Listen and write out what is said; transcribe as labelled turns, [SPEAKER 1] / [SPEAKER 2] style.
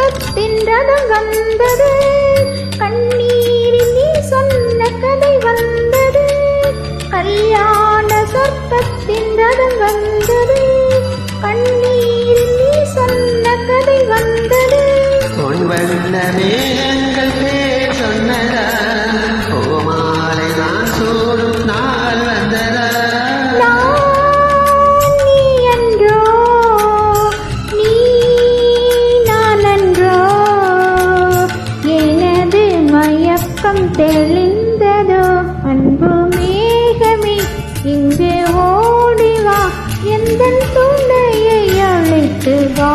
[SPEAKER 1] சொர்க்கத்தின் ரதம் வந்தது, கண்ணீரில் நீ சொன்ன கதை வந்தது. கல்யாண சொர்க்கத்தின் ரதம் வந்தது, கண்ணீரில் நீ சொன்ன கதை வந்தது.
[SPEAKER 2] பொன் வண்ண மேகங்கள் பேர் சொன்னதா, பூமாலை நான் சூடும் நாள் வந்ததா.
[SPEAKER 1] நீ என்றோ நீ நான் என்றோ, எனது மயக்கம் தெளிந்ததோ. அன்பு மேகமே இங்கே ஓடிவா, எந்த துணையை அழைத்து வா.